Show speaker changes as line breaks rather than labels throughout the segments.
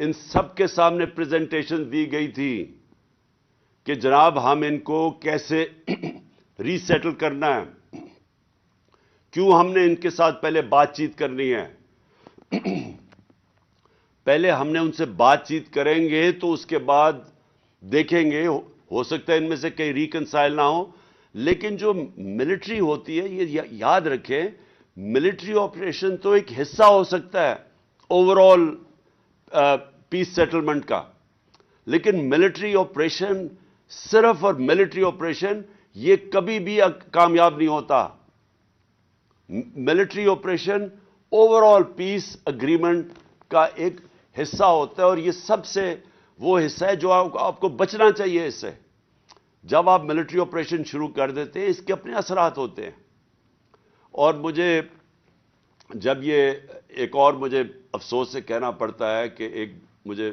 ان سب کے سامنے پریزنٹیشن دی گئی تھی کہ جناب ہم ان کو کیسے ری سیٹل کرنا ہے، کیوں ہم نے ان کے ساتھ پہلے بات چیت کرنی ہے. پہلے ہم نے ان سے بات چیت کریں گے تو اس کے بعد دیکھیں گے، ہو سکتا ہے ان میں سے کئی ریکنسائل نہ ہو، لیکن جو ملٹری ہوتی ہے، یہ یاد رکھیں، ملٹری آپریشن تو ایک حصہ ہو سکتا ہے اوور آل پیس سیٹلمنٹ کا، لیکن ملٹری آپریشن صرف اور ملٹری آپریشن یہ کبھی بھی کامیاب نہیں ہوتا. ملٹری آپریشن اوور آل پیس اگریمنٹ کا ایک حصہ ہوتا ہے، اور یہ سب سے وہ حصہ ہے جو آپ کو بچنا چاہیے اس سے. جب آپ ملٹری آپریشن شروع کر دیتے ہیں اس کے اپنے اثرات ہوتے ہیں. اور مجھے جب یہ ایک اور مجھے افسوس سے کہنا پڑتا ہے کہ ایک مجھے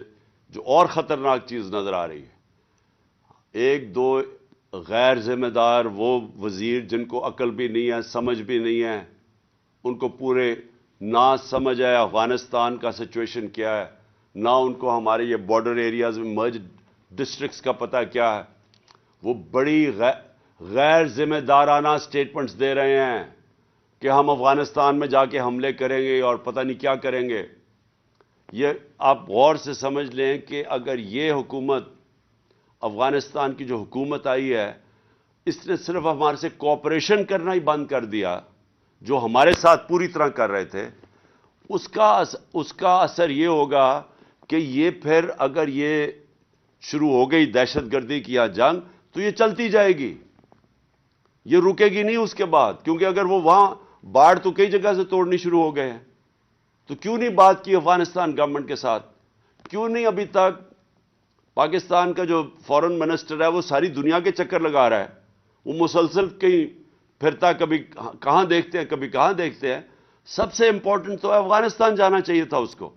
جو اور خطرناک چیز نظر آ رہی ہے، ایک دو غیر ذمہ دار وہ وزیر جن کو عقل بھی نہیں ہے، سمجھ بھی نہیں ہے، ان کو پورے نہ سمجھ ہے افغانستان کا سچویشن کیا ہے، نہ ان کو ہمارے یہ بارڈر ایریاز میں مرج ڈسٹرکٹس کا پتہ کیا ہے، وہ بڑی غیر ذمہ دارانہ سٹیٹمنٹس دے رہے ہیں کہ ہم افغانستان میں جا کے حملے کریں گے اور پتہ نہیں کیا کریں گے. یہ آپ غور سے سمجھ لیں کہ اگر یہ حکومت، افغانستان کی جو حکومت آئی ہے، اس نے صرف ہمارے سے کوآپریشن کرنا ہی بند کر دیا، جو ہمارے ساتھ پوری طرح کر رہے تھے، اس کا اثر یہ ہوگا کہ یہ پھر اگر یہ شروع ہو گئی دہشت گردی کی یا جنگ تو یہ چلتی جائے گی، یہ رکے گی نہیں اس کے بعد. کیونکہ اگر وہ وہاں باڑ تو کئی جگہ سے توڑنی شروع ہو گئے ہیں، تو کیوں نہیں بات کی افغانستان گورنمنٹ کے ساتھ؟ کیوں نہیں ابھی تک پاکستان کا جو فورن منسٹر ہے وہ ساری دنیا کے چکر لگا رہا ہے، وہ مسلسل کہیں پھرتا، کبھی کہاں دیکھتے ہیں کبھی کہاں دیکھتے ہیں. سب سے امپورٹنٹ تو افغانستان جانا چاہیے تھا اس کو.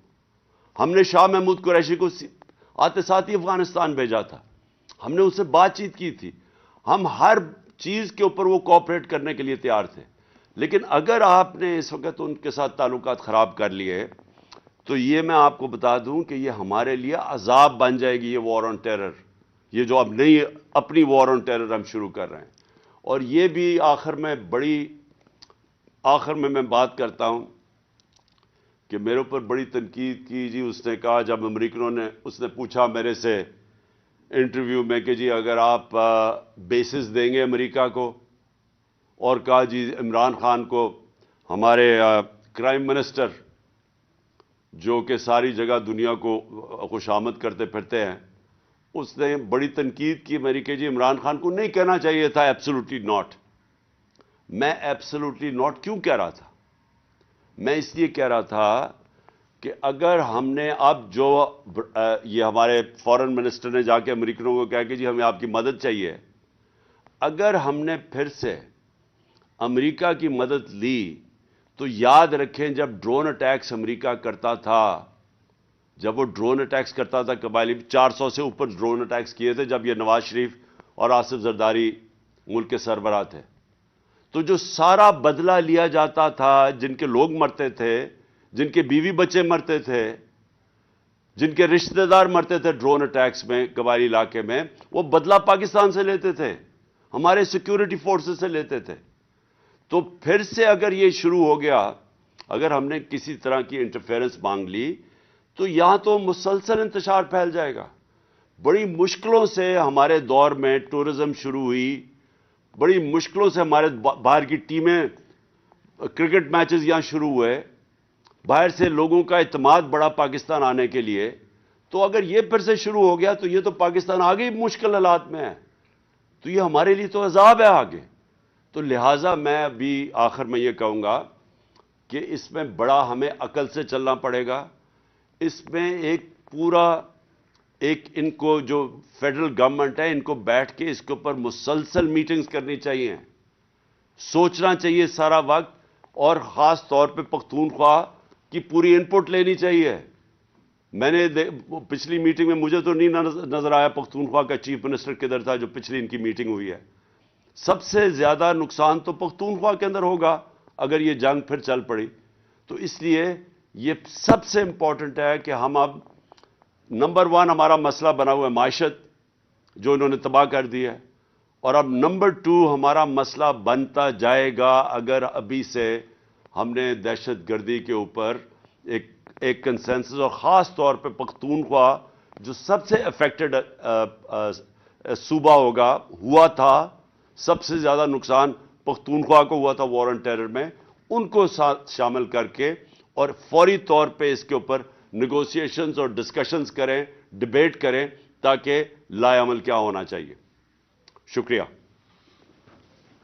ہم نے شاہ محمود قریشی کو آتے ساتھ ہی افغانستان بھیجا تھا، ہم نے اس سے بات چیت کی تھی، ہم ہر چیز کے اوپر وہ کوآپریٹ کرنے کے لیے تیار تھے. لیکن اگر آپ نے اس وقت ان کے ساتھ تعلقات خراب کر لیے تو یہ میں آپ کو بتا دوں کہ یہ ہمارے لیے عذاب بن جائے گی، یہ وار آن ٹیرر، یہ جو اب نئی اپنی وار آن ٹیرر ہم شروع کر رہے ہیں. اور یہ بھی آخر میں بات کرتا ہوں کہ میرے اوپر بڑی تنقید کی جی. اس نے کہا، جب امریکنوں نے اس نے پوچھا میرے سے انٹرویو میں کہ جی اگر آپ بیسز دیں گے امریکہ کو، اور کہا جی عمران خان کو، ہمارے کرائم منسٹر جو کہ ساری جگہ دنیا کو خوشامد کرتے پھرتے ہیں، اس نے بڑی تنقید کی میری کہ جی عمران خان کو نہیں کہنا چاہیے تھا ایبسولوٹلی ناٹ. میں ایبسولوٹلی ناٹ کیوں کہہ رہا تھا؟ میں اس لیے کہہ رہا تھا کہ اگر ہم نے اب جو یہ ہمارے فورن منسٹر نے جا کے امریکنوں کو کہا کہ جی ہمیں آپ کی مدد چاہیے، اگر ہم نے پھر سے امریکہ کی مدد لی تو یاد رکھیں جب ڈرون اٹیکس امریکہ کرتا تھا، جب وہ ڈرون اٹیکس کرتا تھا، قبائلی 400 سے اوپر ڈرون اٹیکس کیے تھے جب یہ نواز شریف اور آصف زرداری ملک کے سربراہ تھے، تو جو سارا بدلہ لیا جاتا تھا، جن کے لوگ مرتے تھے، جن کے بیوی بچے مرتے تھے، جن کے رشتہ دار مرتے تھے ڈرون اٹیکس میں قبائلی علاقے میں، وہ بدلہ پاکستان سے لیتے تھے، ہمارے سیکیورٹی فورسز سے لیتے تھے. تو پھر سے اگر یہ شروع ہو گیا، اگر ہم نے کسی طرح کی انٹرفیرنس مانگ لی تو یہاں تو مسلسل انتشار پھیل جائے گا. بڑی مشکلوں سے ہمارے دور میں ٹورزم شروع ہوئی، بڑی مشکلوں سے ہمارے باہر کی ٹیمیں، کرکٹ میچز یہاں شروع ہوئے، باہر سے لوگوں کا اعتماد بڑا پاکستان آنے کے لیے. تو اگر یہ پھر سے شروع ہو گیا تو یہ تو پاکستان آگے ہی مشکل حالات میں ہے، تو یہ ہمارے لیے تو عذاب ہے آگے. تو لہٰذا میں ابھی آخر میں یہ کہوں گا کہ اس میں بڑا ہمیں عقل سے چلنا پڑے گا. اس میں ان کو جو فیڈرل گورنمنٹ ہے، ان کو بیٹھ کے اس کے اوپر مسلسل میٹنگز کرنی چاہیے، سوچنا چاہیے سارا وقت، اور خاص طور پہ پختونخوا کی پوری ان پٹ لینی چاہیے. میں نے پچھلی میٹنگ میں مجھے تو نہیں نظر آیا پختونخوا کا چیف منسٹر کدھر تھا جو پچھلی ان کی میٹنگ ہوئی ہے. سب سے زیادہ نقصان تو پختونخوا کے اندر ہوگا اگر یہ جنگ پھر چل پڑی. تو اس لیے یہ سب سے امپورٹنٹ ہے کہ ہم اب نمبر 1 ہمارا مسئلہ بنا ہوا ہے معیشت جو انہوں نے تباہ کر دی ہے، اور اب نمبر 2 ہمارا مسئلہ بنتا جائے گا اگر ابھی سے ہم نے دہشت گردی کے اوپر ایک کنسنسس، اور خاص طور پہ پختونخوا جو سب سے افیکٹڈ صوبہ ہوا تھا، سب سے زیادہ نقصان پختونخوا کو ہوا تھا وار آن ٹیرر میں، ان کو ساتھ شامل کر کے اور فوری طور پہ اس کے اوپر نیگوسیشنز اور ڈسکشنز کریں، ڈیبیٹ کریں، تاکہ لائے عمل کیا ہونا چاہیے۔ شکریہ۔